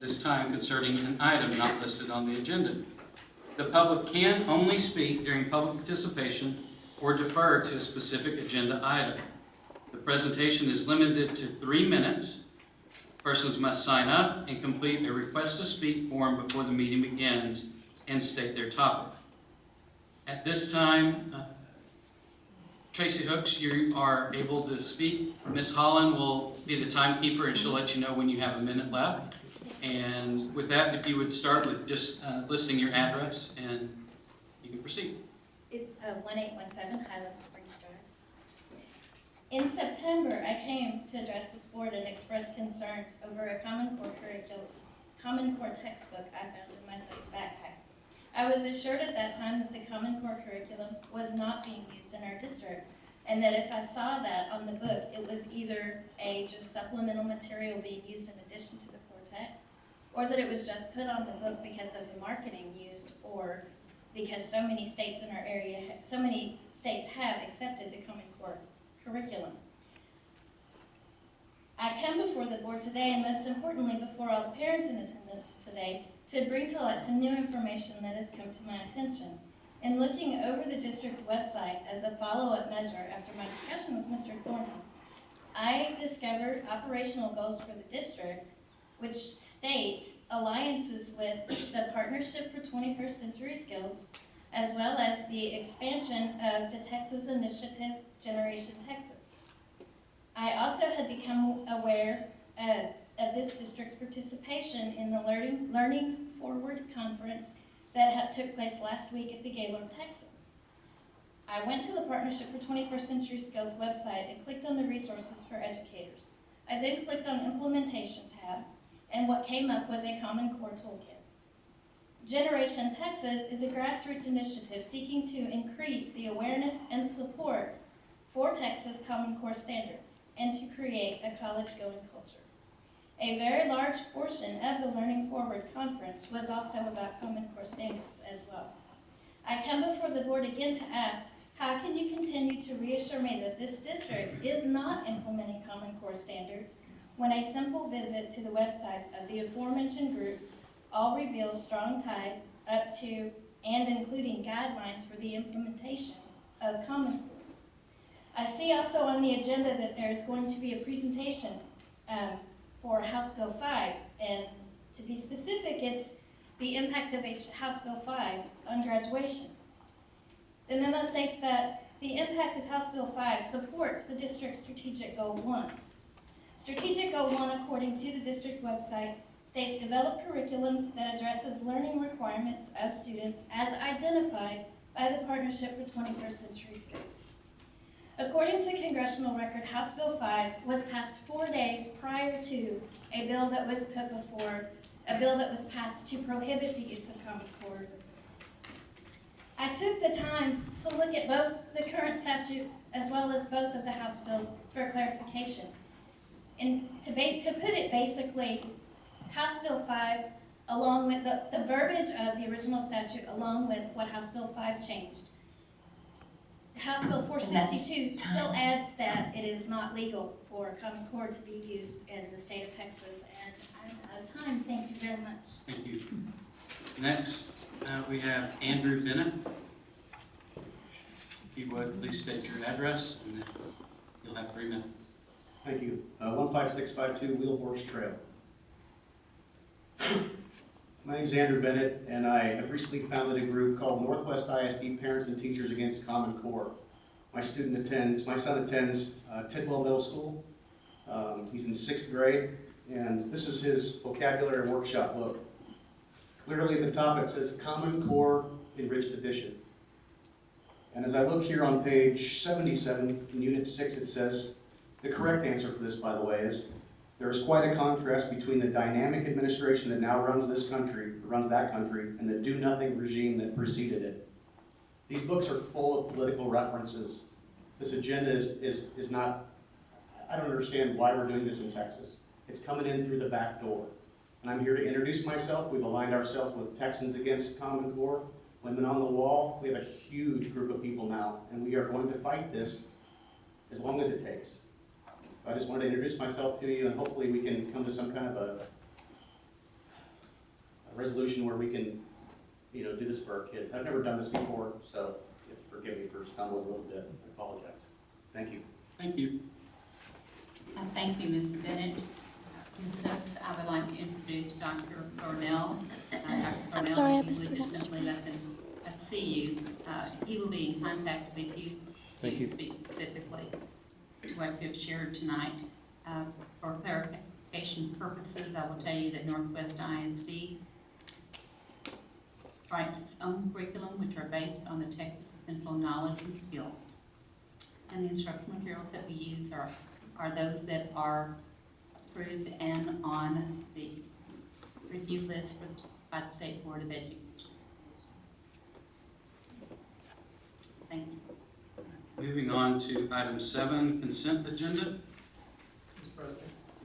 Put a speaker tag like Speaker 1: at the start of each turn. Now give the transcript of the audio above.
Speaker 1: this time concerning an item not listed on the agenda. The public can only speak during public participation or defer to a specific agenda item. The presentation is limited to 3 minutes. Persons must sign up and complete a request to speak form before the meeting begins and state their topic. At this time, Tracy Hooks, you are able to speak. Ms. Holland will be the timekeeper and she'll let you know when you have a minute left. And with that, if you would start with just listing your address and you can proceed.
Speaker 2: It's 1817 Highland Springs Drive. In September, I came to address this board and express concerns over a Common Core textbook I found in my son's backpack. I was assured at that time that the Common Core curriculum was not being used in our district, and that if I saw that on the book, it was either a just supplemental material being used in addition to the core text, or that it was just put on the book because of the marketing used because so many states in our area, so many states have accepted the Common Core curriculum. I come before the board today, and most importantly before all the parents in attendance today, to bring to light some new information that has come to my attention. In looking over the district website as a follow-up measure after my discussion with Mr. Thornhill, I discovered operational goals for the district which state alliances with the Partnership for 21st Century Skills, as well as the expansion of the Texas Initiative Generation Texas. I also had become aware of this district's participation in the Learning Forward Conference that took place last week at the Gaylord Texan. I went to the Partnership for 21st Century Skills website and clicked on the resources for educators. I then clicked on Implementation tab, and what came up was a Common Core toolkit. Generation Texas is a grassroots initiative seeking to increase the awareness and support for Texas Common Core standards and to create a college-going culture. A very large portion of the Learning Forward Conference was also about Common Core standards as well. I come before the board again to ask, how can you continue to reassure me that this district is not implementing Common Core standards when a simple visit to the websites of the aforementioned groups all reveals strong ties up to and including guidelines for the implementation of Common Core? I see also on the agenda that there is going to be a presentation for House Bill 5, and to be specific, it's the impact of House Bill 5 on graduation. The memo states that the impact of House Bill 5 supports the district's Strategic Goal 1. Strategic Goal 1, according to the district website, states develop curriculum that addresses learning requirements of students as identified by the Partnership for 21st Century Skills. According to congressional record, House Bill 5 was passed 4 days prior to a bill that was passed to prohibit the use of Common Core. I took the time to look at both the current statute as well as both of the House bills for clarification. And to put it basically, House Bill 5, along with the verbiage of the original statute, along with what House Bill 5 changed. House Bill 462 still adds that it is not legal for Common Core to be used in the state of Texas. And I'm out of time. Thank you very much.
Speaker 1: Thank you. Next, we have Andrew Bennett. If you would, please state your address and then you'll have 3 minutes.
Speaker 3: Thank you. 15652 Wheelhorse Trail. My name is Andrew Bennett, and I have recently founded a group called Northwest ISD Parents and Teachers Against Common Core. My son attends Tidwell Middle School. He's in 6th grade, and this is his vocabulary workshop book. Clearly the top it says Common Core Enriched Edition. And as I look here on page 77 in Unit 6, it says, the correct answer for this, by the way, is there is quite a contrast between the dynamic administration that now runs that country, and the do-nothing regime that preceded it. These books are full of political references. This agenda is not, I don't understand why we're doing this in Texas. It's coming in through the back door. And I'm here to introduce myself. We've aligned ourselves with Texans Against Common Core, Women on the Wall. We have a huge group of people now, and we are going to fight this as long as it takes. So I just wanted to introduce myself to you, and hopefully we can come to some kind of a resolution where we can, do this for our kids. I've never done this before, so you have to forgive me for stumbling a little bit. I apologize. Thank you.
Speaker 1: Thank you.
Speaker 4: Thank you, Mr. Bennett. Ms. Hooks, I would like to introduce Dr. Thornell. Dr. Thornell,
Speaker 2: sorry, I
Speaker 4: if you would just
Speaker 2: mispronounced
Speaker 4: simply let see you. He will be in contact with you.
Speaker 3: Thank you.
Speaker 4: To speak specifically to what you have shared tonight. For clarification purposes, I will tell you that Northwest ISD writes its own curriculum, which are based on the Texas Essential Knowledge and Skills. And the instructional materials that we use are those that are approved and on the review list by the State Board of Education. Thank you.
Speaker 1: Moving on to item 7, consent agenda.